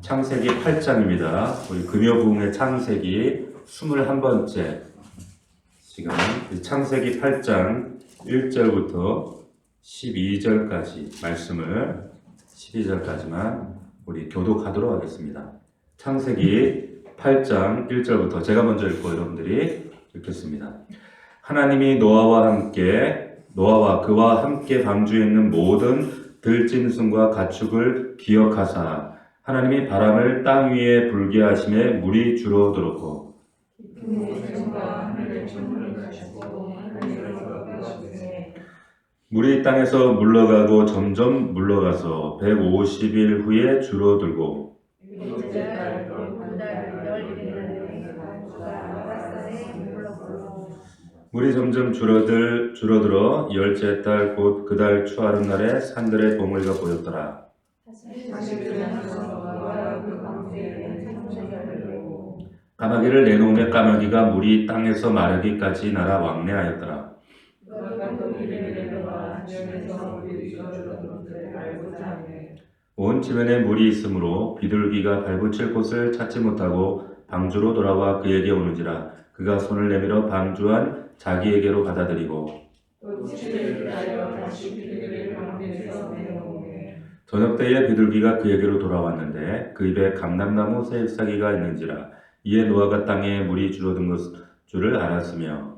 창세기 8장입니다. 우리 금요부흥의 창세기 21번째 시간, 창세기 8장 1절부터 12절까지 말씀을 12절까지만 우리 교독하도록 하겠습니다. 창세기 8장 1절부터 제가 먼저 읽고 여러분들이 읽겠습니다. 하나님이 노아와 그와 함께 방주에 있는 모든 들짐승과 가축을 기억하사 하나님이 바람을 땅 위에 불게 하심에 물이 줄어들었고 물이 땅에서 물러가고 점점 물러가서 150일 후에 줄어들고 물이 점점 줄어들어 열째 달 곧 그 달 추하룻날에 산들의 봉우리가 보였더라. 까마귀를 내놓으며 까마귀가 물이 땅에서 마르기까지 날아 왕래하였더라. 온 지면에 물이 있으므로 비둘기가 발붙일 곳을 찾지 못하고 방주로 돌아와 그에게 오는지라. 그가 손을 내밀어 방주한 자기에게로 받아들이고 저녁 때에 비둘기가 그에게로 돌아왔는데 그 입에 감람나무 새 잎사귀가 있는지라. 이에 노아가 땅에 물이 줄어든 줄을 알았으며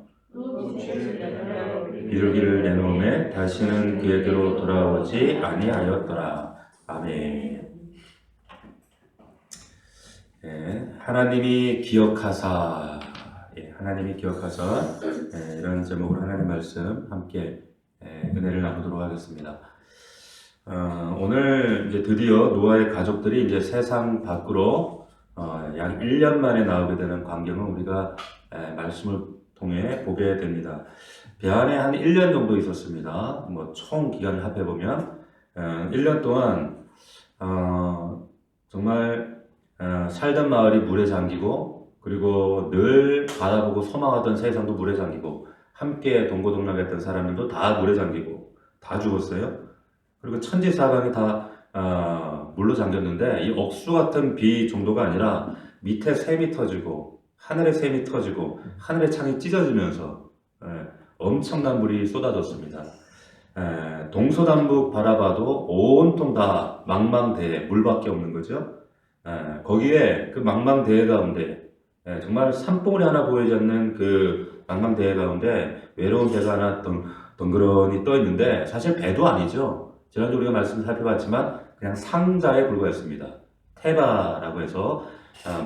비둘기를 내놓음에 다시는 그에게로 돌아오지 아니하였더라. 아멘. 하나님이 기억하사, 이런 제목으로 하나님 말씀 함께 은혜를 나누도록 하겠습니다. 오늘 이제 드디어 노아의 가족들이 이제 세상 밖으로 약 1년 만에 나오게 되는 광경을 우리가 말씀을 통해 보게 됩니다. 배 안에 한 1년 정도 있었습니다. 총 기간을 합해보면 1년 동안 정말 살던 마을이 물에 잠기고, 그리고 늘 바라보고 소망하던 세상도 물에 잠기고, 함께 동고동락했던 사람들도 다 물에 잠기고 다 죽었어요. 그리고 천지사방이 다 물로 잠겼는데, 이 억수 같은 비 정도가 아니라 밑에 샘이 터지고 하늘에 샘이 터지고 하늘의 창이 찢어지면서 엄청난 물이 쏟아졌습니다. 동서남북 바라봐도 온통 다 망망대해, 물밖에 없는 거죠. 거기에 그 망망대해 가운데 정말 산봉우리 하나 보이지 않는 그 망망대해 가운데 외로운 배가 하나 덩그러니 떠 있는데, 사실 배도 아니죠. 지난주 우리가 말씀을 살펴봤지만 그냥 상자에 불과했습니다. 테바라고 해서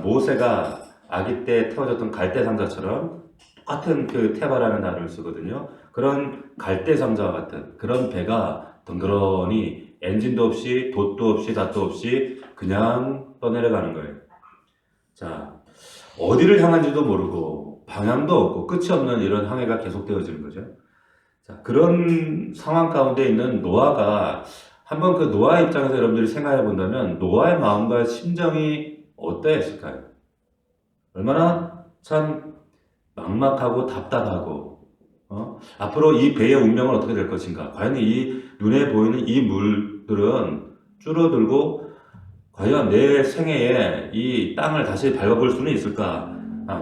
모세가 아기 때 태워졌던 갈대 상자처럼 똑같은 그 테바라는 단어를 쓰거든요. 그런 갈대 상자와 같은 그런 배가 덩그러니 엔진도 없이 돛도 없이 닷도 없이 그냥 떠내려가는 거예요. 자, 어디를 향한지도 모르고 방향도 없고 끝이 없는 이런 항해가 계속되어지는 거죠. 자, 그런 상황 가운데 있는 노아가, 한번 그 노아 입장에서 여러분들이 생각해 본다면 노아의 마음과 심정이 어떠했을까요? 얼마나 참 막막하고 답답하고, 앞으로 이 배의 운명은 어떻게 될 것인가? 과연 이 눈에 보이는 이 물들은 줄어들고 과연 내 생애에 이 땅을 다시 밟아볼 수는 있을까?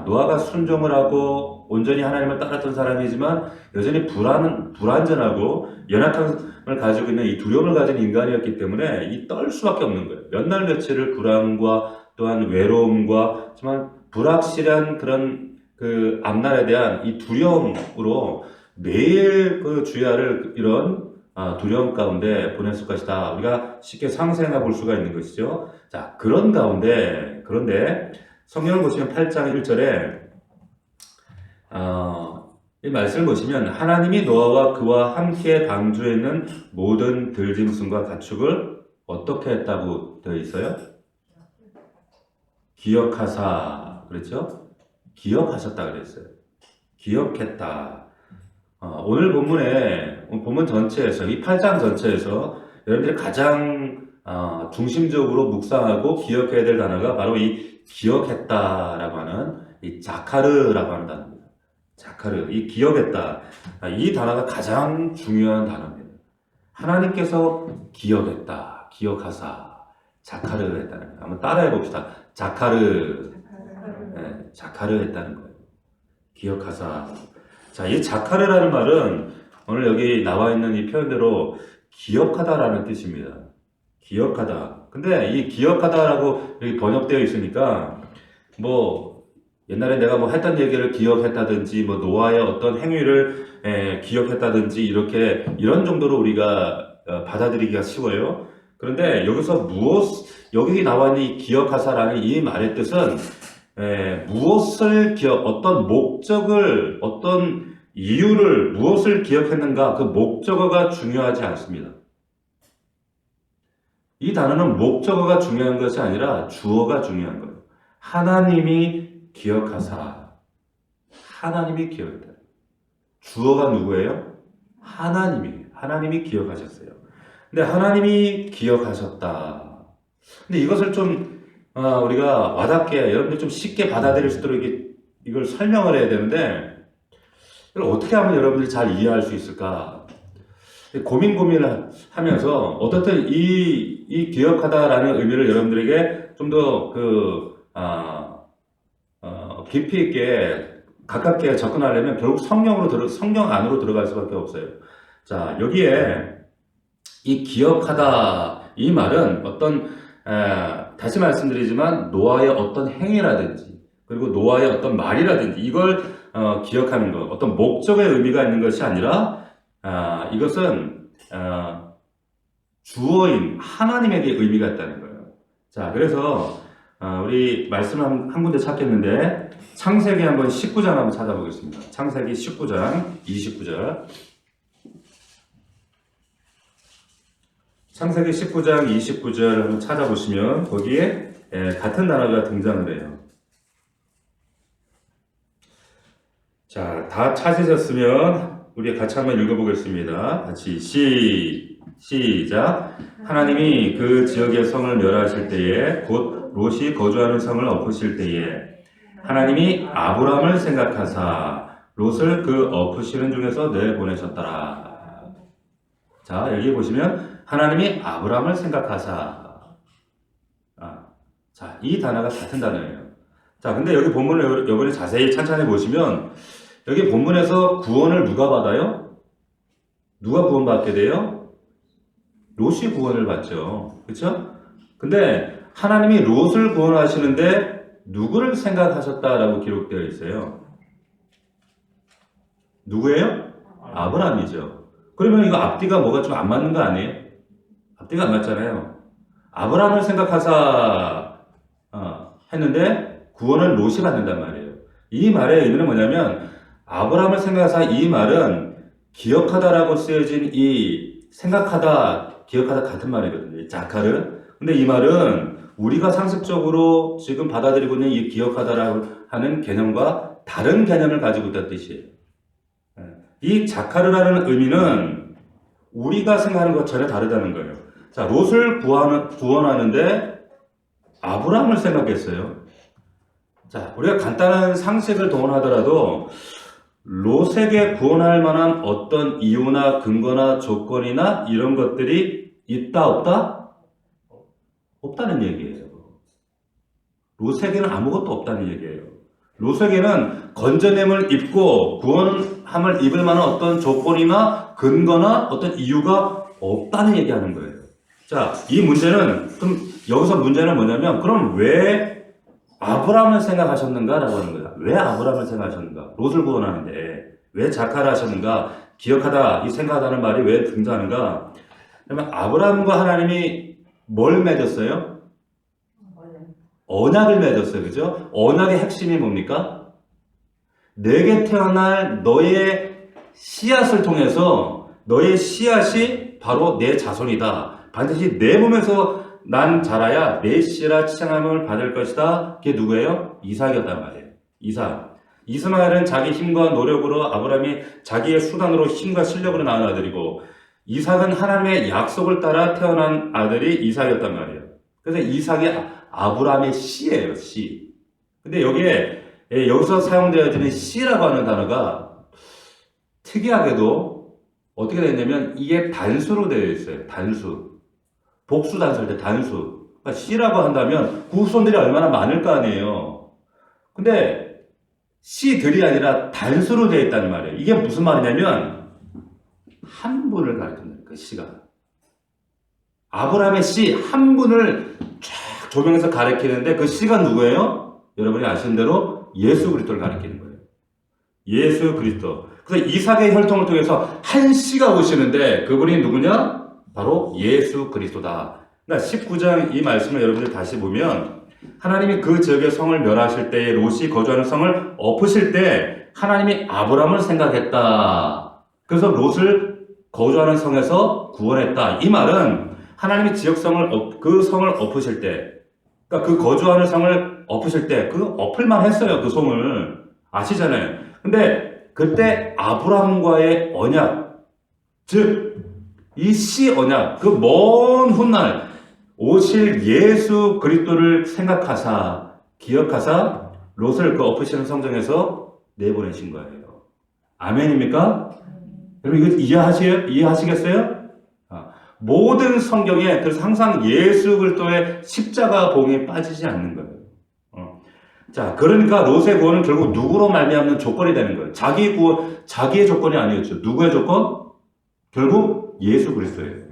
노아가 순종을 하고 온전히 하나님을 따랐던 사람이지만 여전히 불안전하고 연약함을 가지고 있는 이 두려움을 가진 인간이었기 때문에 이 떨 수밖에 없는 거예요. 몇 날 며칠을 불안과 또한 외로움과 정말 불확실한 그런 그 앞날에 대한 이 두려움으로 매일 그 주야를 이런 두려움 가운데 보냈을 것이다. 우리가 쉽게 상상해 볼 수가 있는 것이죠. 자, 그런데 성경을 보시면 8장 1절에 이 말씀을 보시면 하나님이 노아와 그와 함께 방주에 있는 모든 들짐승과 가축을 어떻게 했다고 되어 있어요? 기억하사, 그렇죠? 기억하셨다 그랬어요. 기억했다. 오늘 본문 전체에서, 이 8장 전체에서 여러분들이 가장 중심적으로 묵상하고 기억해야 될 단어가 바로 이 기억했다라고 하는 이 자카르라고 하는 단어입니다. 자카르, 이 기억했다. 이 단어가 가장 중요한 단어입니다. 하나님께서 기억했다, 기억하사. 자카르 했다는 거예요. 한번 따라해 봅시다. 자카르. 네, 자카르 했다는 거예요. 기억하사. 자, 이 자카르라는 말은 오늘 여기 나와 있는 이 표현대로 기억하다라는 뜻입니다. 기억하다. 근데 이 기억하다라고 여기 번역되어 있으니까 뭐 옛날에 내가 뭐 했던 얘기를 기억했다든지 뭐 노아의 어떤 행위를 기억했다든지 이렇게 이런 정도로 우리가 받아들이기가 쉬워요. 그런데 여기서 여기 나와 있는 이 기억하사라는 이 말의 뜻은 무엇을 어떤 목적을, 어떤 이유를, 무엇을 기억했는가, 그 목적어가 중요하지 않습니다. 이 단어는 목적어가 중요한 것이 아니라 주어가 중요한 거예요. 하나님이 기억하사. 하나님이 기억했다. 주어가 누구예요? 하나님이 기억하셨어요. 근데 하나님이 기억하셨다. 근데 이것을 좀 우리가 와닿게 여러분들 좀 쉽게 받아들일 수 있도록 이걸 설명을 해야 되는데 이걸 어떻게 하면 여러분들이 잘 이해할 수 있을까? 고민을 하면서 어떻든 이 기억하다라는 의미를 여러분들에게 좀 더 깊이 있게 가깝게 접근하려면 결국 성경 안으로 들어갈 수밖에 없어요. 자, 여기에 이 기억하다 이 말은 다시 말씀드리지만 노아의 어떤 행위라든지 그리고 노아의 어떤 말이라든지 이걸 기억하는 것, 어떤 목적의 의미가 있는 것이 아니라 이것은 주어인 하나님에게 의미가 있다는 거예요. 자, 그래서 우리 말씀 한 군데 찾겠는데 창세기 한번 19장 한번 찾아보겠습니다. 창세기 19장 29절. 창세기 19장 29절 한번 찾아보시면 거기에 같은 단어가 등장을 해요. 자, 다 찾으셨으면 우리 같이 한번 읽어보겠습니다. 같이 시작. 하나님이 그 지역의 성을 멸하실 때에 곧 롯이 거주하는 성을 엎으실 때에 하나님이 아브람을 생각하사 롯을 그 엎으시는 중에서 내보내셨더라. 자, 여기 보시면 하나님이 아브람을 생각하사. 자, 이 단어가 같은 단어예요. 자, 근데 여기 본문을 여러분이 자세히 찬찬히 보시면 여기 본문에서 구원을 누가 받아요? 누가 구원받게 돼요? 롯이 구원을 받죠. 그렇죠? 근데 하나님이 롯을 구원하시는데 누구를 생각하셨다라고 기록되어 있어요? 누구예요? 아브라함이죠. 그러면 이거 앞뒤가 뭐가 좀 안 맞는 거 아니에요? 앞뒤가 안 맞잖아요. 아브라함을 생각하사 했는데 구원을 롯이 받는단 말이에요. 이 말의 의미는 뭐냐면 아브라함을 생각하사 이 말은 기억하다라고 쓰여진 이 생각하다, 기억하다 같은 말이거든요. 자카르. 근데 이 말은 우리가 상습적으로 지금 받아들이고 있는 이 기억하다라고 하는 개념과 다른 개념을 가지고 있다는 뜻이에요. 이 자카르라는 의미는 우리가 생각하는 것 전혀 다르다는 거예요. 자, 롯을 구원하는데 아브라함을 생각했어요. 자, 우리가 간단한 상식을 동원하더라도 롯에게 구원할 만한 어떤 이유나 근거나 조건이나 이런 것들이 있다 없다? 없다는 얘기예요. 롯에게는 아무것도 없다는 얘기예요. 롯에게는 건져냄을 입고 구원함을 입을 만한 어떤 조건이나 근거나 어떤 이유가 없다는 얘기하는 거예요. 자, 이 문제는 그럼 여기서 문제는 뭐냐면 그럼 왜 아브라함을 생각하셨는가라고 하는 거야. 왜 아브라함을 생각하셨는가? 롯을 구원하는데 왜 자카를 하셨는가? 기억하다, 이 생각하다는 말이 왜 등장하는가? 그러면 아브라함과 하나님이 뭘 맺었어요? 언약을 맺었어요. 그죠? 언약의 핵심이 뭡니까? 내게 태어날 너의 씨앗을 통해서 너의 씨앗이 바로 내 자손이다. 반드시 내 몸에서 난 자라야 내 씨라 칭함을 받을 것이다. 그게 누구예요? 이삭이었단 말이에요. 이삭. 이스마엘은 자기 힘과 노력으로 아브라함이 자기의 수단으로 힘과 실력으로 낳은 아들이고 이삭은 하나님의 약속을 따라 태어난 아들이 이삭이었단 말이에요. 그래서 이삭이 아브라함의 씨예요. 씨. 근데 여기서 사용되어지는 씨라고 하는 단어가 특이하게도 어떻게 되냐면 이게 단수로 되어 있어요. 단수. 복수 단수일 때 단수. 그러니까 C라고 한다면 그 후손들이 얼마나 많을 거 아니에요. 근데 C들이 아니라 단수로 되어 있다는 말이에요. 이게 무슨 말이냐면 한 분을 가리킨다. 그 C가. 아브라함의 C 한 분을 쫙 조명해서 가리키는데 그 C가 누구예요? 여러분이 아시는 대로 예수 그리스도를 가리키는 거예요. 예수 그리스도. 그래서 이삭의 혈통을 통해서 한 씨가 오시는데 그분이 누구냐? 바로 예수 그리스도다. 그러니까 19장 이 말씀을 여러분들 다시 보면 하나님이 그 지역의 성을 멸하실 때에 롯이 거주하는 성을 엎으실 때 하나님이 아브라함을 생각했다. 그래서 롯을 거주하는 성에서 구원했다. 이 말은 하나님이 그 성을 엎으실 때, 그러니까 그 거주하는 성을 엎으실 때 그 엎을만 했어요. 그 성을. 아시잖아요. 근데 그때 아브라함과의 언약, 즉 이 씨 언약, 그 먼 훗날 오실 예수 그리스도를 생각하사 기억하사 롯을 그 엎으시는 성전에서 내보내신 거예요. 아멘입니까? 여러분 이거 이해하시겠어요? 모든 성경에 그래서 항상 예수 그리스도의 십자가 봉에 빠지지 않는 거예요. 자, 그러니까 롯의 구원은 결국 누구로 말미암는 조건이 되는 거예요. 자기의 조건이 아니었죠. 누구의 조건? 결국 예수 그리스도예요.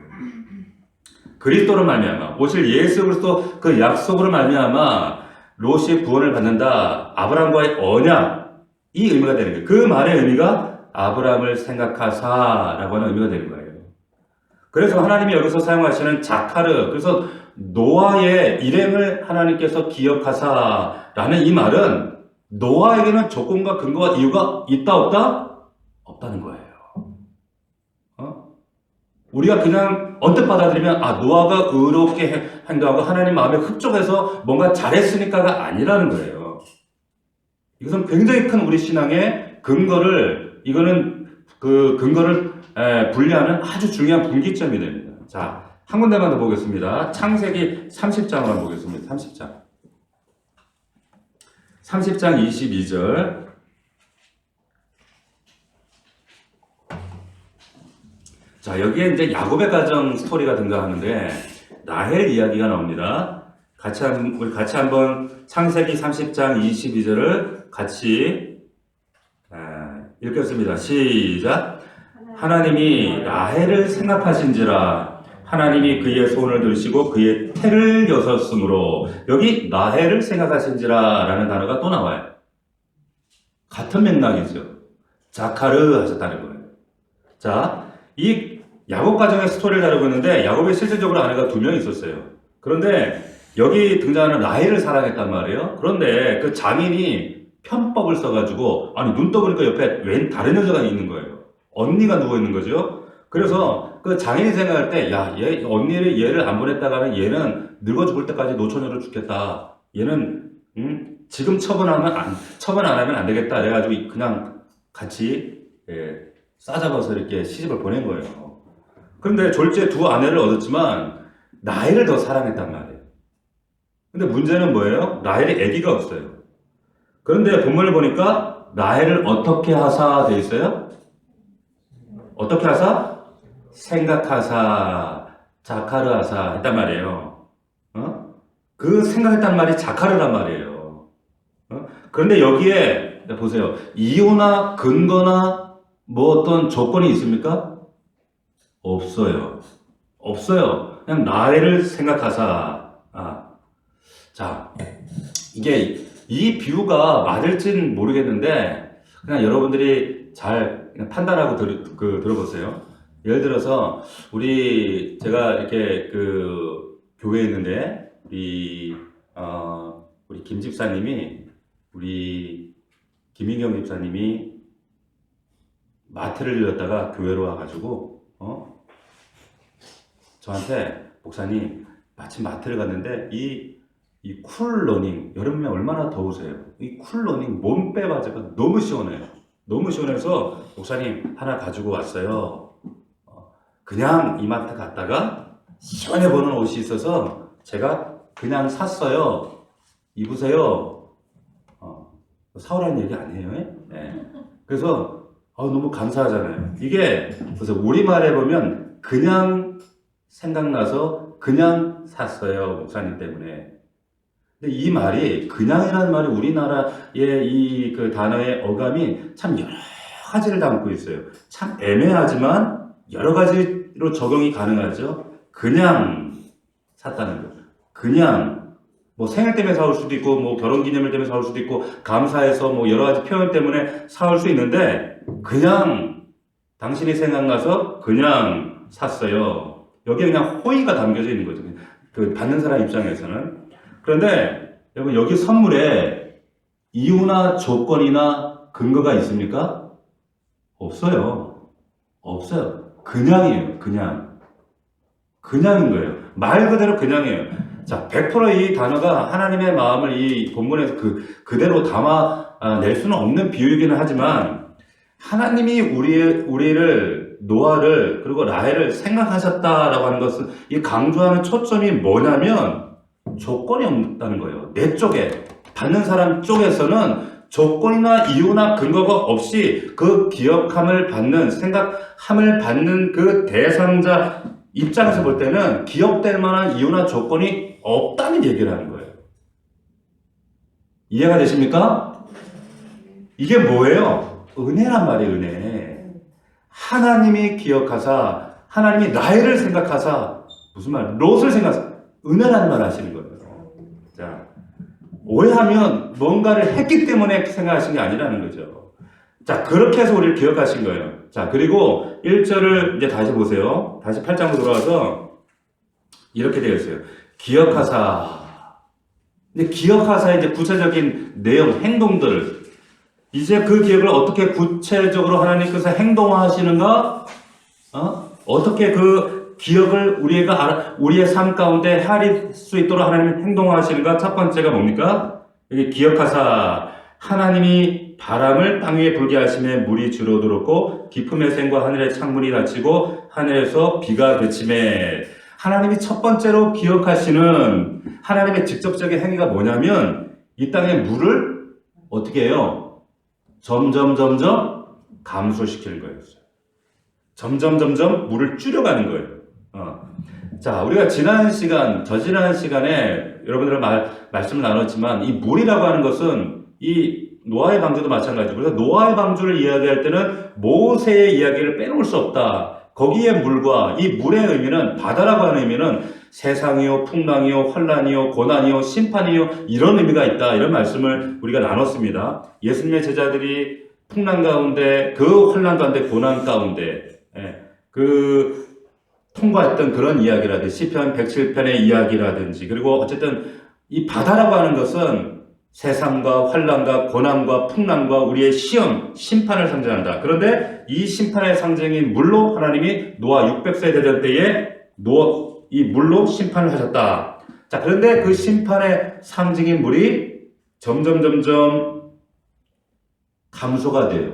그리스도로 말미암아 오실 예수 그리스도 그 약속으로 말미암아 롯이 구원을 받는다. 아브라함과의 언약 이 의미가 되는 거예요. 그 말의 의미가 아브라함을 생각하사라고 하는 의미가 되는 거예요. 그래서 하나님이 여기서 사용하시는 자카르, 그래서 노아의 일행을 하나님께서 기억하사라는 이 말은 노아에게는 조건과 근거와 이유가 있다 없다? 없다는 거예요. 우리가 그냥 언뜻 받아들이면 노아가 의롭게 행동하고 하나님 마음에 흡족해서 뭔가 잘했으니까가 아니라는 거예요. 이것은 굉장히 큰 우리 신앙의 근거를 분리하는 아주 중요한 분기점이 됩니다. 자, 한 군데만 더 보겠습니다. 창세기 30장을 보겠습니다. 30장 22절. 자, 여기에 이제 야곱의 가정 스토리가 등장하는데 라헬 이야기가 나옵니다. 우리 같이 한번 창세기 30장 22절을 같이 읽겠습니다. 시작. 하나님이 라헬을 생각하신지라 하나님이 그의 손을 들으시고 그의 태를 여섰으므로 여기 라헬을 생각하신지라 라는 단어가 또 나와요. 같은 맥락이죠. 자카르 하셨다는 거예요. 자, 이 야곱 가정의 스토리를 다루고 있는데 야곱이 실질적으로 아내가 2명 있었어요. 그런데 여기 등장하는 라헬을 사랑했단 말이에요. 그런데 그 장인이 편법을 써가지고 눈 떠보니까 옆에 웬 다른 여자가 있는 거예요. 언니가 누워 있는 거죠. 그래서 그 장인이 생각할 때 얘를 안 보냈다가는 얘는 늙어 죽을 때까지 노처녀로 죽겠다. 얘는 지금 처분 안 하면 안 되겠다. 그래가지고 그냥 같이 싸잡아서 이렇게 시집을 보낸 거예요. 그런데 졸지에 2 아내를 얻었지만 라헬을 더 사랑했단 말이에요. 근데 문제는 뭐예요? 라헬이 아기가 없어요. 그런데 본문을 보니까 라헬을 어떻게 하사 돼 있어요? 어떻게 하사? 생각하사, 자카르 하사 했단 말이에요. 그 생각했단 말이 자카르란 말이에요. 그런데 여기에 보세요. 이유나 근거나 어떤 조건이 있습니까? 없어요. 그냥 라헬을 생각하사. 자, 이게 이 비유가 맞을진 모르겠는데 그냥 여러분들이 잘 판단하고 들어보세요. 예를 들어서 제가 이렇게 교회에 있는데 우리 김 집사님이 우리 김인경 집사님이 마트를 들렸다가 교회로 와가지고 저한테 목사님 마침 마트를 갔는데 이 쿨러닝 여름에 얼마나 더우세요? 이 쿨러닝 몸빼 바지가 너무 시원해요. 너무 시원해서 목사님 하나 가지고 왔어요. 그냥 이마트 갔다가 시원해 보이는 옷이 있어서 제가 그냥 샀어요. 입으세요. 사오라는 얘기 아니에요? 네. 그래서 너무 감사하잖아요. 이게 그래서 우리말에 보면 그냥 생각나서 그냥 샀어요. 목사님 때문에. 근데 이 말이, 그냥이라는 말이 우리나라의 이 그 단어의 어감이 참 여러 가지를 담고 있어요. 참 애매하지만 여러 가지로 적용이 가능하죠. 그냥 샀다는 거. 그냥 뭐 생일 때문에 사올 수도 있고, 뭐 결혼 기념일 때문에 사올 수도 있고, 감사해서 뭐 여러 가지 표현 때문에 사올 수 있는데, 그냥 당신이 생각나서 그냥 샀어요. 여기에 그냥 호의가 담겨져 있는 거죠. 그 받는 사람 입장에서는. 그런데 여러분, 여기 선물에 이유나 조건이나 근거가 있습니까? 없어요. 없어요. 그냥이에요. 그냥. 그냥인 거예요. 말 그대로 그냥이에요. 자, 100%이 단어가 하나님의 마음을 이 본문에서 그대로 담아낼 수는 없는 비유이기는 하지만, 하나님이 우리를, 노아를, 그리고 라헬을 생각하셨다라고 하는 것은, 이 강조하는 초점이 뭐냐면, 조건이 없다는 거예요. 내 쪽에, 받는 사람 쪽에서는 조건이나 이유나 근거가 없이 그 기억함을 받는, 생각함을 받는 그 대상자 입장에서 볼 때는 기억될 만한 이유나 조건이 없다는 얘기를 하는 거예요. 이해가 되십니까? 이게 뭐예요? 은혜란 말이에요, 은혜. 하나님이 기억하사, 하나님이 라헬을 생각하사, 무슨 말? 롯을 생각하사, 은혜라는 말 하시는 거예요. 자, 오해하면 뭔가를 했기 때문에 생각하신 게 아니라는 거죠. 자, 그렇게 해서 우리를 기억하신 거예요. 자, 그리고 1절을 이제 다시 보세요. 다시 8장으로 돌아와서 이렇게 되어 있어요. 기억하사. 근데 기억하사 이제 구체적인 내용, 행동들. 이제 그 기억을 어떻게 구체적으로 하나님께서 행동화하시는가? 어떻게 그 기억을 우리의 삶 가운데 헤아릴 수 있도록 하나님이 행동화하시는가? 첫 번째가 뭡니까? 여기 기억하사. 하나님이 바람을 땅 위에 불게 하심에 물이 줄어들었고 깊음의 샘과 하늘의 창문이 닫히고 하늘에서 비가 그침에. 하나님이 첫 번째로 기억하시는 하나님의 직접적인 행위가 뭐냐면 이 땅의 물을 어떻게 해요? 점점 감소시키는 거예요. 점점 물을 줄여가는 거예요. 자, 우리가 저지난 시간에 여러분들과 말씀을 나눴지만 이 물이라고 하는 것은 이 노아의 방주도 마찬가지고, 그래서 노아의 방주를 이야기할 때는 모세의 이야기를 빼놓을 수 없다. 거기에 물과 이 물의 의미는, 바다라고 하는 의미는 세상이요, 풍랑이요, 환란이요, 고난이요, 심판이요, 이런 의미가 있다. 이런 말씀을 우리가 나눴습니다. 예수님의 제자들이 풍랑 가운데, 그 환란 가운데, 고난 가운데 통과했던 그런 이야기라든지 시편 107편의 이야기라든지, 그리고 어쨌든 이 바다라고 하는 것은 세상과 환란과 고난과 풍랑과 우리의 시험, 심판을 상징한다. 그런데 이 심판의 상징인 물로 하나님이 노아 600세 대전 때에 이 물로 심판을 하셨다. 자, 그런데 그 심판의 상징인 물이 점점 감소가 돼요.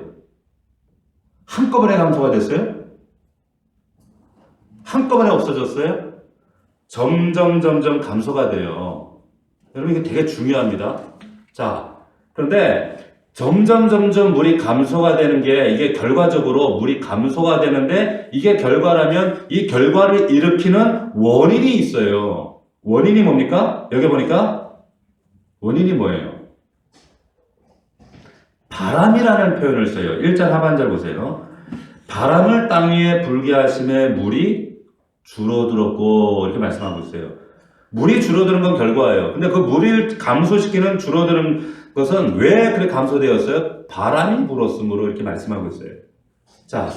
한꺼번에 감소가 됐어요? 한꺼번에 없어졌어요? 점점 감소가 돼요. 여러분, 이게 되게 중요합니다. 자, 그런데 점점 물이 감소가 되는 게, 이게 결과적으로 물이 감소가 되는데, 이게 결과라면 이 결과를 일으키는 원인이 있어요. 원인이 뭡니까? 여기 보니까 원인이 뭐예요? 바람이라는 표현을 써요. 1절 하반절 보세요. 바람을 땅 위에 불게 하심에 물이 줄어들었고, 이렇게 말씀하고 있어요. 물이 줄어드는 건 결과예요. 근데 그 물을 감소시키는, 줄어드는 것은 왜 그렇게 감소되었어요? 바람이 불었으므로, 이렇게 말씀하고 있어요. 자,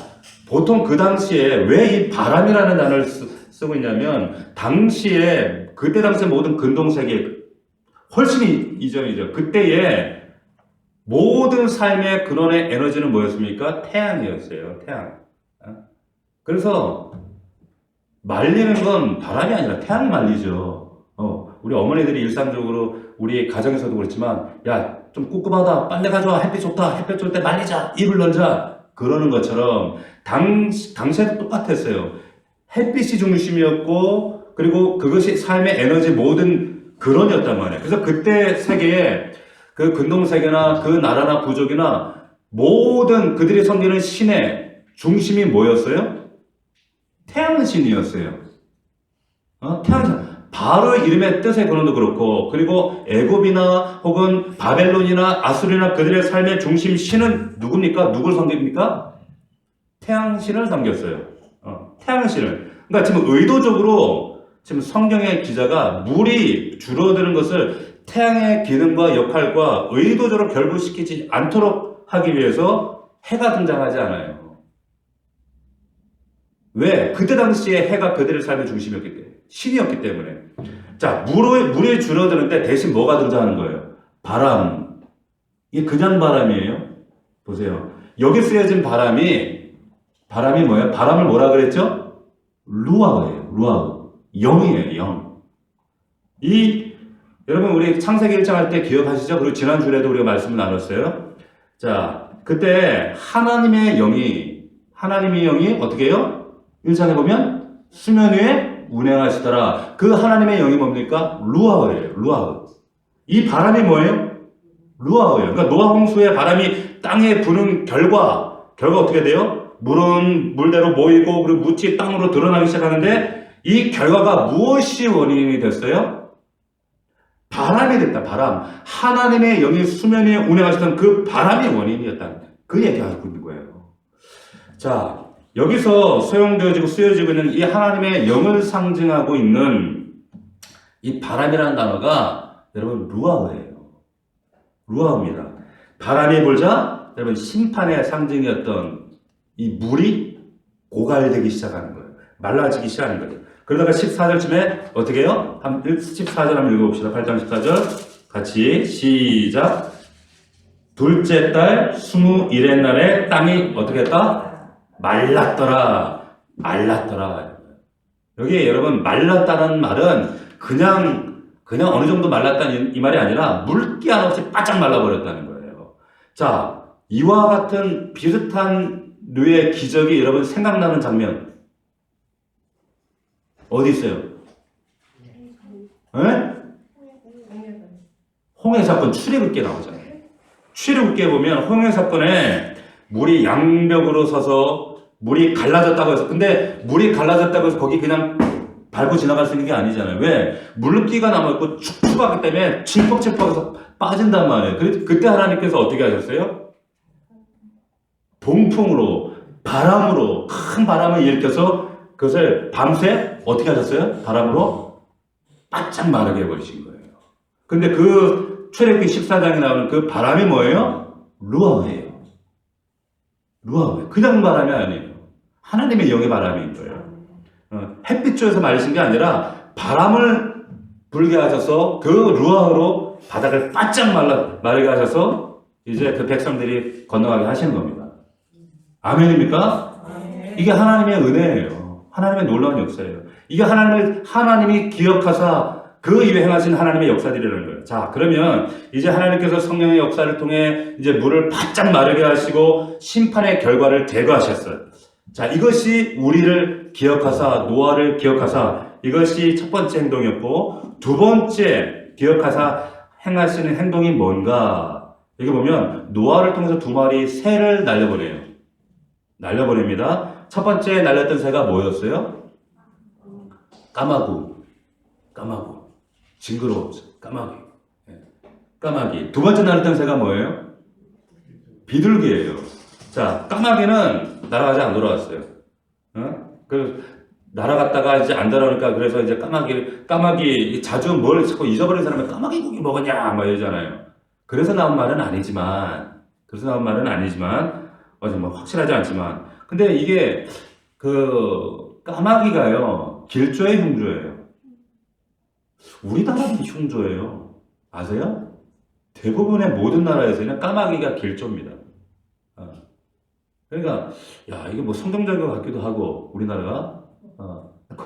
보통 그 당시에 왜 이 바람이라는 단어를 쓰고 있냐면, 그때 당시에 모든 근동세계, 훨씬 이전이죠. 그때의 모든 삶의 근원의 에너지는 뭐였습니까? 태양이었어요. 태양. 그래서 말리는 건 바람이 아니라 태양이 말리죠. 우리 어머니들이 일상적으로 우리 가정에서도 그렇지만, 야, 좀 꿉꿉하다, 빨래 가져와, 햇빛 좋다, 햇빛 좋을 때 말리자, 이불 널자, 그러는 것처럼 당시에도 똑같았어요. 햇빛이 중심이었고, 그리고 그것이 삶의 에너지 모든 근원이었단 말이에요. 그래서 그때 세계에 그 근동세계나 그 나라나 부족이나 모든 그들이 섬기는 신의 중심이 뭐였어요? 태양신이었어요. 태양신. 바로 이름의 뜻의 근원도 그렇고, 그리고 애굽이나 혹은 바벨론이나 아수르나 그들의 삶의 중심 신은 누굽니까? 누굴 섬깁니까? 태양신을 섬겼어요. 태양신을. 그러니까 지금 의도적으로 지금 성경의 기자가 물이 줄어드는 것을 태양의 기능과 역할과 의도적으로 결부시키지 않도록 하기 위해서 해가 등장하지 않아요. 왜? 그때 당시에 해가 그들의 삶의 중심이었기 때문에. 신이었기 때문에. 자, 물이 줄어드는데 대신 뭐가 등장하는 거예요? 바람. 이게 그냥 바람이에요? 보세요. 여기 쓰여진 바람이 뭐예요? 바람을 뭐라 그랬죠? 루아예요. 루아. 영이에요. 영. 여러분 우리 창세기 1장 할 때 기억하시죠? 그리고 지난주에도 우리가 말씀을 나눴어요. 자, 그때 하나님의 영이 어떻게 해요? 1장에 보면 수면 위에 운행하시더라. 그 하나님의 영이 뭡니까? 루아예요. 루아. 이 바람이 뭐예요? 루아예요. 그러니까 노아 홍수의 바람이 땅에 부는 결과 어떻게 돼요? 물은 물대로 모이고 그리고 묻이 땅으로 드러나기 시작하는데 이 결과가 무엇이 원인이 됐어요? 바람이 됐다. 바람. 하나님의 영이 수면 위에 운행하시던 그 바람이 원인이었다. 그 얘기하고 있는 거예요. 자, 여기서 쓰여지고 있는 이 하나님의 영을 상징하고 있는 이 바람이라는 단어가 여러분 루아예요. 루아입니다. 바람이 불자 여러분 심판의 상징이었던 이 물이 고갈되기 시작하는 거예요. 말라지기 시작하는 거예요. 그러다가 14절쯤에 어떻게 해요? 14절 한번 읽어봅시다. 8장 14절 같이 시작. 둘째 달 21의 날에 땅이 어떻게 했다? 말랐더라. 여기 여러분 말랐다는 말은 그냥 어느 정도 말랐다는 이 말이 아니라 물기 하나 없이 바짝 말라버렸다는 거예요. 자, 이와 같은 비슷한 류의 기적이 여러분 생각나는 장면 어디 있어요? 네? 홍해 사건 출애굽기에 나오잖아요. 출애굽기에 보면 홍해 사건에 물이 양벽으로 서서 물이 갈라졌다고 해서 근데 물이 갈라졌다고 해서 거기 그냥 밟고 지나갈 수 있는 게 아니잖아요. 왜? 물기가 남아있고 축축하기 때문에 칠퍽칠퍽해서 빠진단 말이에요. 그때 하나님께서 어떻게 하셨어요? 동풍으로 바람으로 큰 바람을 일으켜서 그것을 밤새 어떻게 하셨어요? 바람으로 바짝 마르게 해버리신 거예요. 근데 그 출애굽기 14장에 나오는 그 바람이 뭐예요? 루아예요. 그냥 바람이 아니에요. 하나님의 영의 바람인 거예요. 햇빛 쪽에서 말리신 게 아니라 바람을 불게 하셔서 그 루아로 바닥을 바짝 마르게 하셔서 이제 그 백성들이 건너가게 하시는 겁니다. 아멘입니까? 이게 하나님의 은혜예요. 하나님의 놀라운 역사예요. 이게 하나님이 기억하사 그 이후에 행하신 하나님의 역사들이라는 거예요. 자, 그러면 이제 하나님께서 성령의 역사를 통해 이제 물을 바짝 마르게 하시고 심판의 결과를 제거하셨어요. 자, 이것이 우리를 기억하사, 노아를 기억하사, 이것이 첫 번째 행동이었고, 두 번째 기억하사 행하시는 행동이 뭔가? 여기 보면 노아를 통해서 두 마리 새를 날려보냅니다. 첫 번째 날렸던 새가 뭐였어요? 까마귀. 징그러웠죠. 까마귀. 두 번째 날렸던 새가 뭐예요? 비둘기예요. 자, 까마귀는 날아가지 안 돌아왔어요. 날아갔다가 이제 안 돌아오니까 그래서 이제 까마귀 자주 뭘 자꾸 잊어버리는 사람은 까마귀 고기 먹었냐 막 이러잖아요. 그래서 나온 말은 아니지만 뭐 확실하지 않지만 근데 이게 그 까마귀가요 길조의 흉조예요. 우리나라도 흉조예요. 아세요? 대부분의 모든 나라에서는 까마귀가 길조입니다. 그러니까 야 이게 뭐 성경적인 것 같기도 하고 우리나라가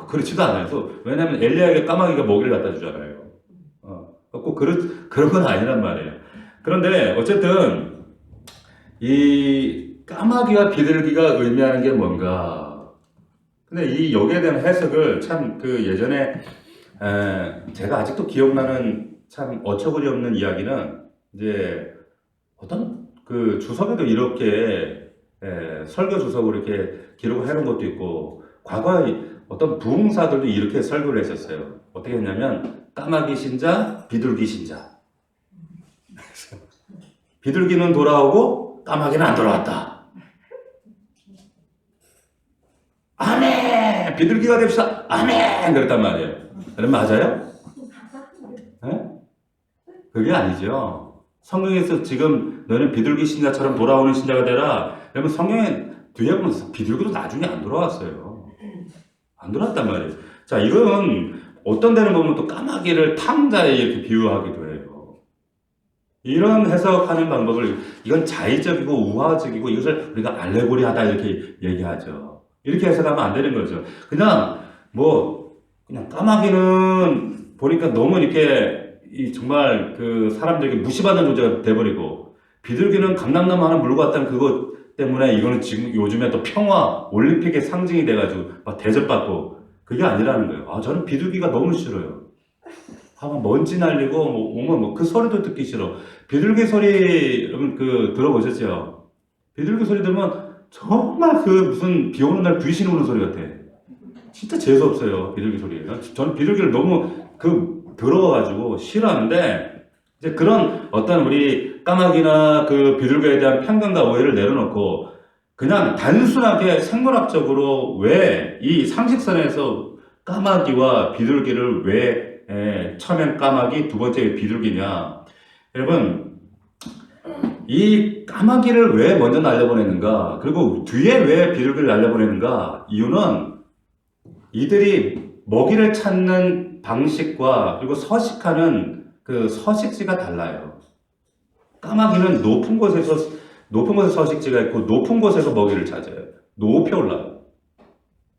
그렇지도 않아요. 또 왜냐하면 엘리야에게 까마귀가 먹이를 갖다 주잖아요. 꼭 그런 건 아니란 말이에요. 그런데 어쨌든 이 까마귀와 비둘기가 의미하는 게 뭔가? 근데 이 여기에 대한 해석을 참 그 예전에 제가 아직도 기억나는 참 어처구니 없는 이야기는 이제 어떤 그 주석에도 이렇게 설교 주석으로 이렇게 기록을 해놓은 것도 있고 과거에 어떤 부흥사들도 이렇게 설교를 했었어요. 어떻게 했냐면 까마귀 신자, 비둘기 신자. 비둘기는 돌아오고 까마귀는 안 돌아왔다. 아멘! 비둘기가 됩시다. 아멘! 그랬단 말이에요. 그럼 맞아요? 네? 그게 아니죠. 성경에서 지금 너는 비둘기 신자처럼 돌아오는 신자가 되라. 여러분 성경에 뒤에 보면 비둘기도 나중에 안 돌아왔어요. 안 돌아왔단 말이에요. 자, 이건 어떤 데는 보면 또 까마귀를 탕자에 이렇게 비유하기도 해요. 이런 해석하는 방법을, 이건 자의적이고 우화적이고 이것을 우리가 알레고리하다 이렇게 얘기하죠. 이렇게 해석하면 안 되는 거죠. 그냥 그냥 까마귀는 보니까 너무 이렇게 정말 그 사람들에게 무시받는 존재가 돼버리고, 비둘기는 감람나무 하나 물고 왔다는 그것 때문에 이거는 지금 요즘에 또 평화 올림픽의 상징이 돼가지고 막 대접받고, 그게 아니라는 거예요. 저는 비둘기가 너무 싫어요. 먼지 날리고 오면 그 소리도 듣기 싫어. 비둘기 소리 여러분 들어보셨죠? 비둘기 소리 들으면 정말 무슨 비 오는 날 귀신 우는 소리 같아. 진짜 재수 없어요, 비둘기 소리. 저는 비둘기를 너무 더러워가지고 싫어하는데, 이제 그런 어떤 우리 까마귀나 비둘기에 대한 편견과 오해를 내려놓고 그냥 단순하게 생물학적으로 왜 이 상식선에서 까마귀와 비둘기를 왜 처음엔 까마귀, 두 번째 비둘기냐. 여러분, 이 까마귀를 왜 먼저 날려보내는가, 그리고 뒤에 왜 비둘기를 날려보내는가. 이유는 이들이 먹이를 찾는 방식과 그리고 서식하는 서식지가 달라요. 까마귀는 높은 곳에서 서식지가 있고 높은 곳에서 먹이를 찾아요. 높이 올라요.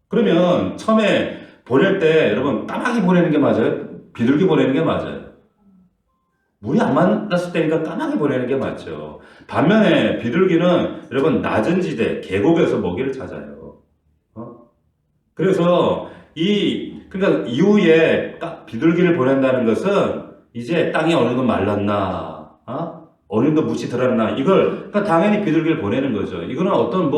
그러면 처음에 보낼 때 여러분 까마귀 보내는 게 맞아요? 비둘기 보내는 게 맞아요? 물이 안 만났을 때니까 까마귀 보내는 게 맞죠. 반면에 비둘기는 여러분 낮은 지대, 계곡에서 먹이를 찾아요. 그래서 그러니까 이후에 비둘기를 보낸다는 것은 이제 땅이 어느 정도 말랐나, 어느 정도 묻이 들었나, 그러니까 당연히 비둘기를 보내는 거죠. 이거는 어떤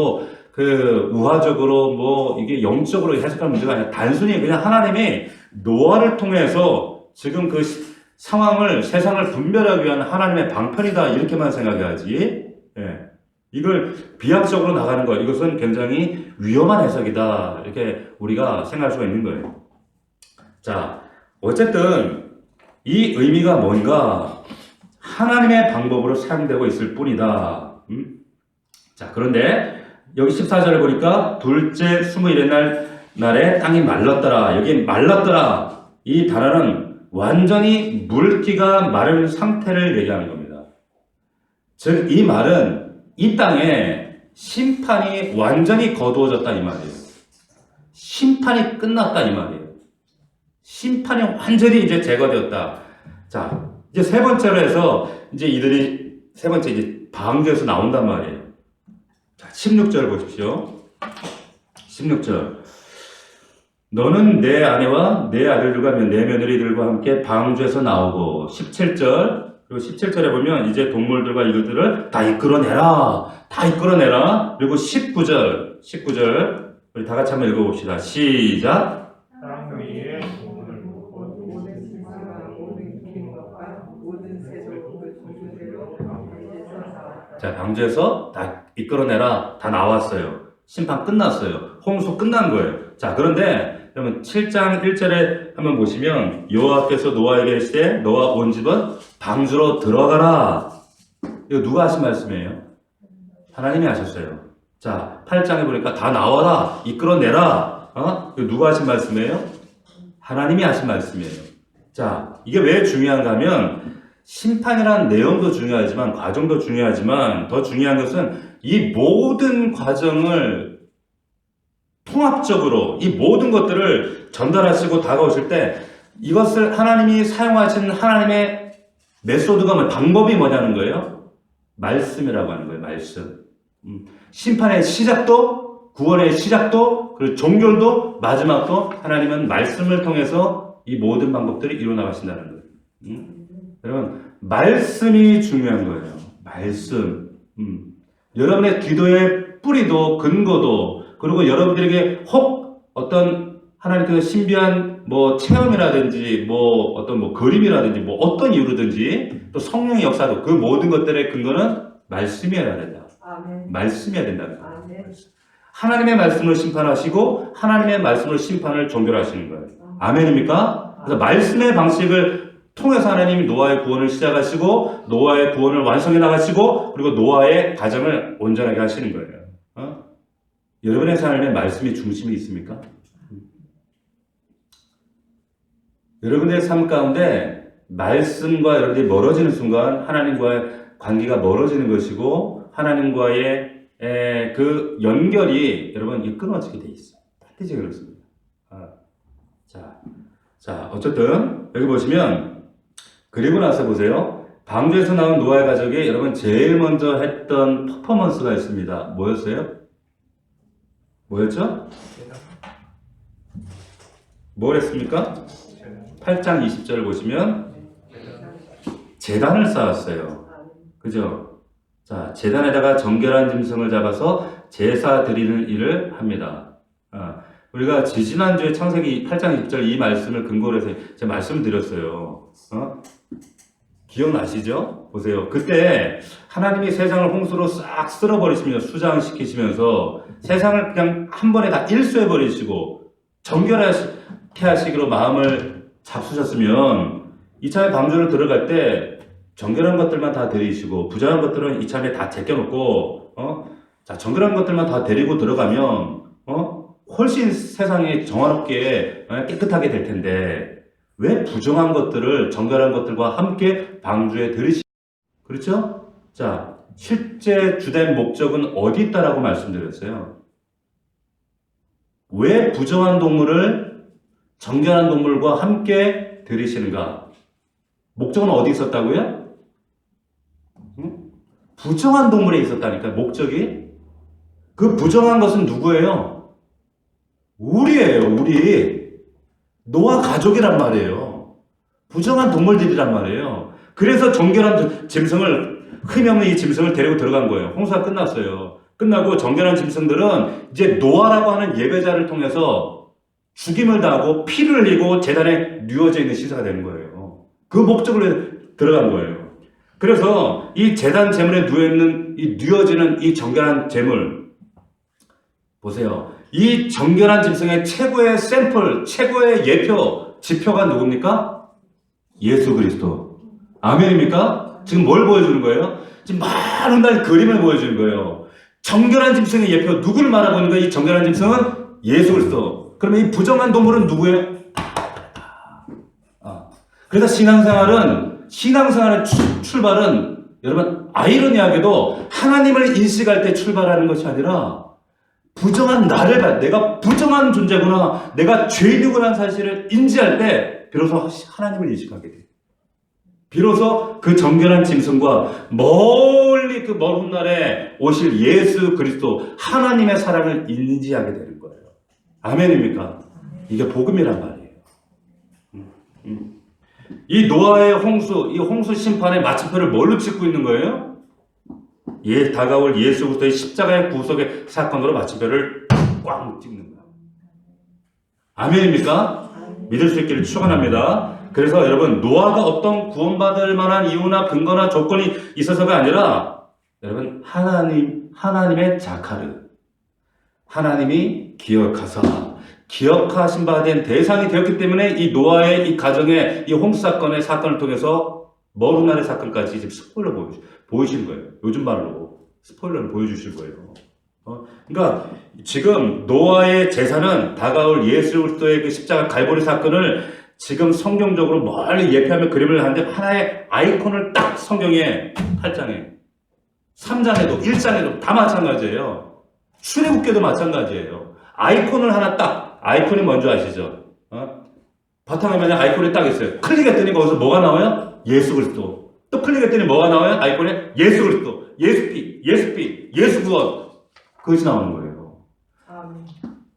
우화적으로 이게 영적으로 해석할 문제가 아니라 단순히 그냥 하나님이 노아를 통해서 지금 세상을 분별하기 위한 하나님의 방편이다, 이렇게만 생각해야지. 예. 이걸 비약적으로 나가는 것, 이것은 굉장히 위험한 해석이다, 이렇게 우리가 생각할 수가 있는 거예요. 자, 어쨌든 이 의미가 뭔가 하나님의 방법으로 사용되고 있을 뿐이다. 자, 그런데 여기 14절을 보니까 둘째 20일의 날에 땅이 말랐더라. 여기 말랐더라, 이 단어는 완전히 물기가 마른 상태를 얘기하는 겁니다. 즉 이 말은 이 땅에 심판이 완전히 거두어졌다 이 말이에요. 심판이 끝났다 이 말이에요. 심판이 완전히 이제 제거되었다. 자, 이제 세 번째로 해서 이제 이들이 세 번째 이제 방주에서 나온단 말이에요. 자, 16절 보십시오. 16절. 너는 내 아내와 내 아들들과 내 며느리들과 함께 방주에서 나오고, 17절. 그리고 17절에 보면 이제 동물들과 이것들을 다 이끌어내라. 다 이끌어내라. 그리고 19절. 우리 다 같이 한번 읽어봅시다. 시작. 땅 위에 자, 방주에서 다 이끌어내라. 다 나왔어요. 심판 끝났어요. 홍수 끝난 거예요. 자, 그런데 여러분 7장 1절에 한번 보시면 여호와께서 노아에게 이르시되 너와 온 집은 방주로 들어가라. 이거 누가 하신 말씀이에요? 하나님이 하셨어요. 자, 8장에 보니까 다 나와라, 이끌어내라. 이거 누가 하신 말씀이에요? 하나님이 하신 말씀이에요. 자, 이게 왜 중요한가 하면 심판이라는 내용도 중요하지만 과정도 중요하지만 더 중요한 것은 이 모든 과정을 통합적으로 이 모든 것들을 전달하시고 다가오실 때 이것을 하나님이 사용하신 하나님의 메소드가 방법이 뭐냐는 거예요? 말씀이라고 하는 거예요. 말씀. 심판의 시작도, 구원의 시작도, 그리고 종결도, 마지막도 하나님은 말씀을 통해서 이 모든 방법들을 이루어나가신다는 거예요. 여러분, 말씀이 중요한 거예요. 말씀. 여러분의 기도의 뿌리도 근거도, 그리고 여러분들에게 혹 어떤 하나님께서 신비한 뭐 체험이라든지 뭐 어떤 뭐 그림이라든지 뭐 어떤 이유로든지 또 성령의 역사도 그 모든 것들의 근거는 말씀이어야 된다. 아멘. 말씀이어야 된다는 거예요. 아멘. 하나님의 말씀을 심판하시고 하나님의 말씀으로 심판을 종결하시는 거예요. 아멘입니까? 그래서 말씀의 방식을 통해서 하나님이 노아의 구원을 시작하시고 노아의 구원을 완성해 나가시고 그리고 노아의 가정을 온전하게 하시는 거예요. 여러분의 삶에 말씀이 중심이 있습니까? 여러분의 삶 가운데 말씀과 여러분들이 멀어지는 순간 하나님과의 관계가 멀어지는 것이고 하나님과의 그 연결이 여러분 끊어지게 돼 있어요. 반드시 그렇습니다. 자, 어쨌든 여기 보시면 그리고 나서 보세요. 방주에서 나온 노아의 가족이 여러분 제일 먼저 했던 퍼포먼스가 있습니다. 뭐였어요? 뭐였죠? 뭘 했습니까? 8장 20절을 보시면 제단을 쌓았어요. 그죠? 자, 제단에다가 정결한 짐승을 잡아서 제사 드리는 일을 합니다. 우리가 지지난주에 창세기 8장 20절 이 말씀을 근거로 해서 제가 말씀을 드렸어요. 기억나시죠? 보세요. 그때 하나님이 세상을 홍수로 싹 쓸어버리시면서 수장시키시면서 세상을 그냥 한 번에 다 일수해버리시고 정결하게 하시기로 마음을 잡수셨으면 이참에 방주를 들어갈 때 정결한 것들만 다 데리시고 부정한 것들은 이참에 다 제껴놓고 자 정결한 것들만 다 데리고 들어가면 훨씬 세상이 정화롭게 깨끗하게 될 텐데 왜 부정한 것들을 정결한 것들과 함께 방주에 들이시 그렇죠? 자 실제 주된 목적은 어디 있다라고 말씀드렸어요. 왜 부정한 동물을 정결한 동물과 함께 들이시는가? 목적은 어디 있었다고요? 부정한 동물에 있었다니까 목적이. 그 부정한 것은 누구예요? 우리예요. 우리. 노아 가족이란 말이에요. 부정한 동물들이란 말이에요. 그래서 정결한 짐승을 흠이 없는 이 짐승을 데리고 들어간 거예요. 홍수가 끝났어요. 끝나고 정결한 짐승들은 이제 노아라고 하는 예배자를 통해서 죽임을 당하고 피를 흘리고 제단에 누워져 있는 시사가 되는 거예요. 그 목적으로 들어간 거예요. 그래서 이 제단 제물에 누워있는 이 누워지는 이 정결한 제물 보세요. 이 정결한 짐승의 최고의 샘플, 최고의 예표, 지표가 누굽니까? 예수 그리스도. 아멘입니까? 지금 뭘 보여주는 거예요? 지금 많은 날 그림을 보여주는 거예요. 정결한 짐승의 예표, 누구를 말하고 있는 거예요? 이 정결한 짐승은 예수 그리스도. 그러면 이 부정한 동물은 누구예요? 그래서 신앙생활의 출발은 여러분 아이러니하게도 하나님을 인식할 때 출발하는 것이 아니라 부정한 나를 내가 부정한 존재구나, 내가 죄인이구나 사실을 인지할 때 비로소 하나님을 인식하게 돼요. 비로소 그 정결한 짐승과 멀리 그 먼 훗날에 오실 예수 그리스도 하나님의 사랑을 인지하게 되는 거예요. 아멘입니까? 이게 복음이란 말이에요. 이 노아의 홍수, 이 홍수 심판의 마침표를 뭘로 찍고 있는 거예요? 다가올 예수 그리스도의 십자가의 구속의 사건으로 마침표를 꽉 찍는 거예요. 아멘입니까? 믿을 수 있기를 축원합니다. 그래서 여러분 노아가 어떤 구원받을 만한 이유나 근거나 조건이 있어서가 아니라 여러분 하나님의 자카르 하나님이 기억하신 바 된 대상이 되었기 때문에 이 노아의 이 가정의 이 홍수 사건을 통해서 먼 훗날의 사건까지 지금 스포일러 보이시는 거예요. 요즘 말로 스포일러를 보여주실 거예요. 그러니까 지금 노아의 제사는 다가올 예수 그리스도의 그 십자가 갈보리 사건을 지금 성경적으로 멀리 예표하며 그림을 하는데 하나의 아이콘을 딱 성경에 8장에 3장에도 1장에도 다 마찬가지예요. 출애굽기도 마찬가지예요. 아이콘을 하나 딱 아이콘이 뭔지 아시죠? 바탕에 만약 아이콘이 딱 있어요. 클릭했더니 거기서 뭐가 나와요? 예수 그리스도. 또 클릭했더니 뭐가 나와요? 아이콘에 예수 그리스도, 예수 구원. 그것이 나오는 거예요.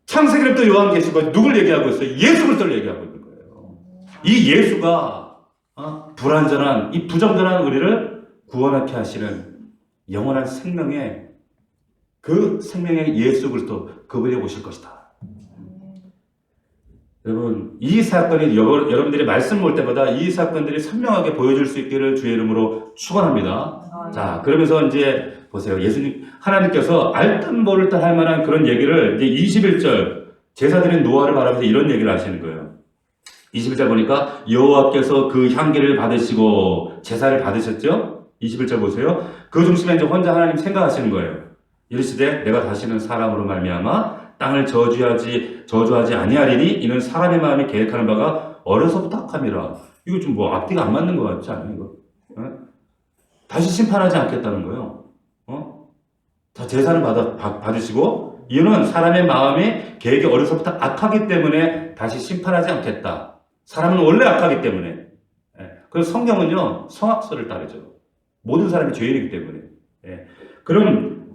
창세기를 또 요한계시록 누굴 얘기하고 있어요? 예수 그리스도를 얘기하고 있는 거예요. 이 예수가 불완전한 이 부정전한 우리를 구원하게 하시는 영원한 생명의 그 생명의 예수 그리스도 그분이 오실 것이다. 여러분, 이 사건이 여러분들이 말씀 볼 때마다 이 사건들이 선명하게 보여줄 수 있기를 주의 이름으로 축원합니다. 자, 그러면서 이제 보세요. 예수님, 하나님께서 알듯 모를 듯 할 만한 그런 얘기를 이제 21절 제사드린 노아를 바라면서 이런 얘기를 하시는 거예요. 21절 보니까 여호와께서 그 향기를 받으시고 제사를 받으셨죠? 21절 보세요. 그 중심에 이제 혼자 하나님 생각하시는 거예요. 이르시되 내가 다시는 사람으로 말미암아 땅을 저주하지 아니하리니 이는 사람의 마음이 계획하는 바가 어려서부터 악함이라. 이거 좀 뭐 앞뒤가 안 맞는 것 같지 않아요, 이거? 다시 심판하지 않겠다는 거예요. 다 제사를 받으시고 이유는 사람의 마음이 계획이 어려서부터 악하기 때문에 다시 심판하지 않겠다. 사람은 원래 악하기 때문에. 그래서 성경은요 성악설을 따르죠. 모든 사람이 죄인이기 때문에. 그럼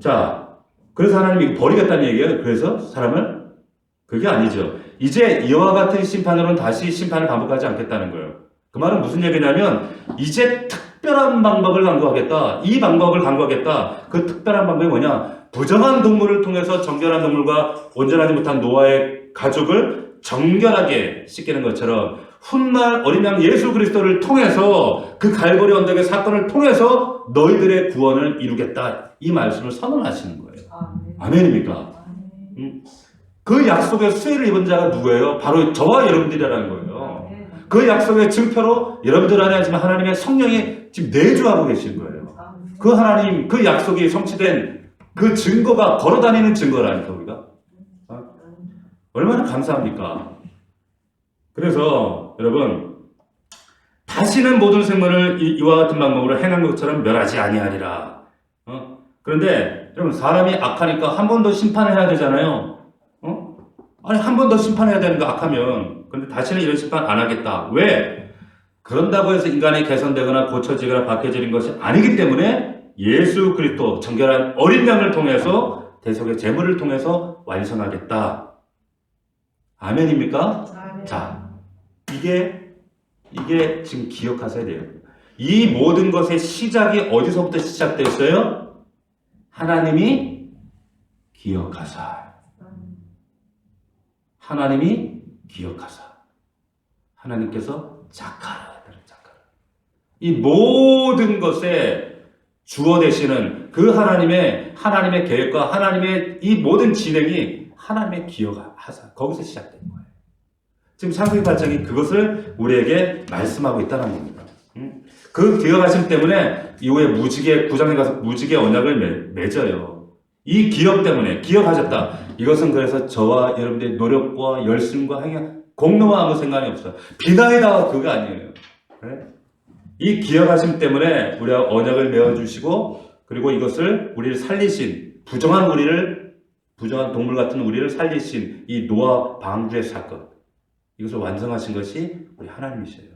그래서 하나님이 이거 버리겠다는 얘기예요. 그래서 사람을 그게 아니죠. 이제 이와 같은 심판으로는 다시 심판을 반복하지 않겠다는 거예요. 그 말은 무슨 얘기냐면 이제 특별한 방법을 강구하겠다. 이 방법을 강구하겠다. 그 특별한 방법이 뭐냐? 부정한 동물을 통해서 정결한 동물과 온전하지 못한 노아의 가족을 정결하게 씻기는 것처럼 훗날 어린 양 예수 그리스도를 통해서 그 갈보리 언덕의 사건을 통해서 너희들의 구원을 이루겠다. 이 말씀을 선언하시는 거예요. 아멘입니까? 그 약속의 수혜를 입은 자가 누구예요? 바로 저와 여러분들이라는 거예요. 그 약속의 증표로 여러분들 안에 하지만 하나님의 성령이 지금 내주하고 계신 거예요. 그 하나님, 그 약속이 성취된 그 증거가 걸어다니는 증거라니까 우리가. 얼마나 감사합니까? 그래서 여러분 다시는 모든 생물을 이와 같은 방법으로 행한 것처럼 멸하지 아니하리라. 그런데 여러분 사람이 악하니까 한 번 더 심판을 해야 되잖아요. 아니 한 번 더 심판해야 되는 거 악하면. 그런데 다시는 이런 심판 안 하겠다. 왜? 그런다고 해서 인간이 개선되거나 고쳐지거나 바뀌어지는 것이 아니기 때문에 예수 그리스도 정결한 어린 양을 통해서 대속의 제물을 통해서 완성하겠다. 아멘입니까? 아멘. 자, 이게 지금 기억하셔야 돼요. 이 모든 것의 시작이 어디서부터 시작됐어요? 하나님이 기억하사. 하나님이 기억하사. 하나님께서 작하라. 이 모든 것에 주어 되시는 그 하나님의 계획과 하나님의 이 모든 진행이 하나님의 기억하사. 거기서 시작된 거예요. 지금 창세기 8장이 그것을 우리에게 말씀하고 있다는 겁니다. 그 기억하심 때문에 이후에 9장에 가서 무지개 언약을 맺어요. 이 기억 때문에 기억하셨다. 이것은 그래서 저와 여러분들의 노력과 열심과 행위, 공로와 아무 상관이 없어요. 비나이다 그거 아니에요. 네? 이 기억하심 때문에 우리가 언약을 메어주시고 그리고 이것을 우리를 살리신 부정한 동물 같은 우리를 살리신 이 노아 방주의 사건, 이것을 완성하신 것이 우리 하나님이세요.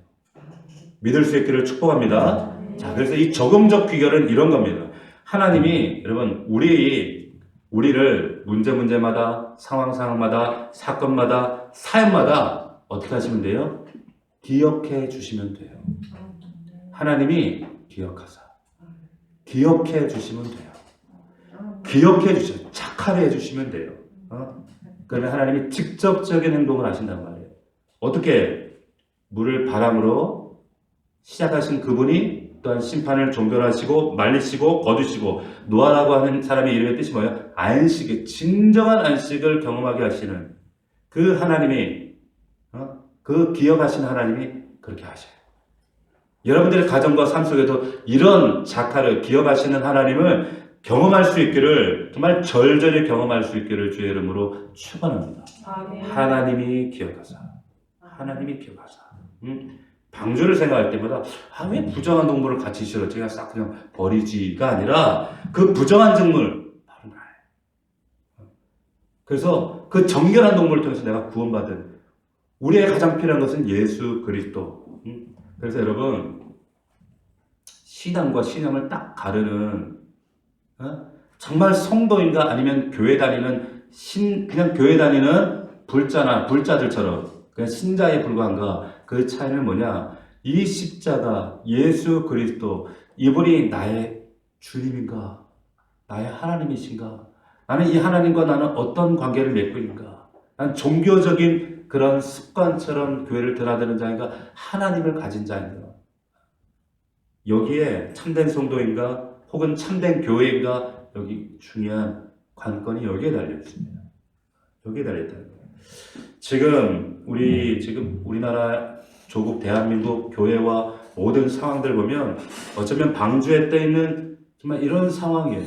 믿을 수 있기를 축복합니다. 자, 그래서 이 적응적 귀결은 이런 겁니다. 하나님이 여러분 우리를 문제마다 상황마다 사건마다 사연마다 어떻게 하시면 돼요? 기억해 주시면 돼요. 하나님이 기억하사 기억해 주시면 돼요. 기억해 주셔 착하게 해주시면 돼요. 그러면 하나님이 직접적인 행동을 하신단 말이에요. 어떻게? 물을 바람으로 시작하신 그분이 또한 심판을 종결하시고 말리시고 거두시고 노아라고 하는 사람의 이름의 뜻이 뭐예요? 안식의 진정한 안식을 경험하게 하시는 그 하나님이 그 기억하신 하나님이 그렇게 하셔요. 여러분들의 가정과 삶 속에도 이런 작화를 기억하시는 하나님을 경험할 수 있기를 정말 절절히 경험할 수 있기를 주의 이름으로 축원합니다. 하나님이 기억하사 방주를 생각할 때마다 왜 부정한 동물을 같이 실어 제가 싹 그냥 버리지가 아니라 그 부정한 동물 바로 나예요. 그래서 그 정결한 동물을 통해서 내가 구원받은 우리의 가장 필요한 것은 예수 그리스도. 그래서 여러분 신앙과 신앙을 딱 가르는 정말 성도인가 아니면 교회 다니는 그냥 교회 다니는 불자들처럼 그냥 신자에 불과한가. 그 차이는 뭐냐? 이 십자가 예수 그리스도 이분이 나의 주님인가? 나의 하나님이신가? 나는 이 하나님과 나는 어떤 관계를 맺고 있는가? 난 종교적인 그런 습관처럼 교회를 드나드는 자인가 하나님을 가진 자인가 여기에 참된 성도인가 혹은 참된 교회인가 여기 중요한 관건이 여기에 달려 있습니다. 여기에 달려 있다는 거예요. 지금 우리나라 조국 대한민국 교회와 모든 상황들 보면 어쩌면 방주에 떠 있는 정말 이런 상황이에요.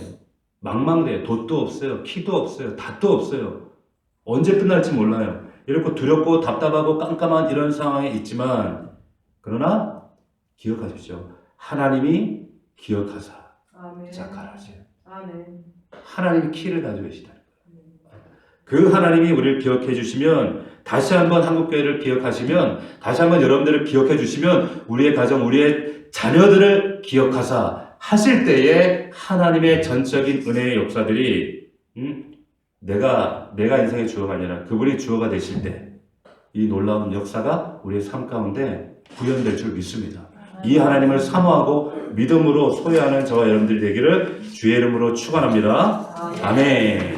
망망대해 돛도 없어요. 키도 없어요. 닷도 없어요. 언제 끝날지 몰라요. 이렇게 두렵고 답답하고 깜깜한 이런 상황에 있지만 그러나 기억하십시오. 하나님이 기억하사 자칼하세요. 하나님이 키를 가지고 계시다. 그 하나님이 우리를 기억해 주시면 다시 한번 한국교회를 기억하시면 다시 한번 여러분들을 기억해 주시면 우리의 가정, 우리의 자녀들을 기억하사 하실 때에 하나님의 전적인 은혜의 역사들이 내가 인생의 주어가 아니라 그분이 주어가 되실 때 이 놀라운 역사가 우리의 삶 가운데 구현될 줄 믿습니다. 이 하나님을 사모하고 믿음으로 소유하는 저와 여러분들이 되기를 주의 이름으로 축원합니다. 아멘.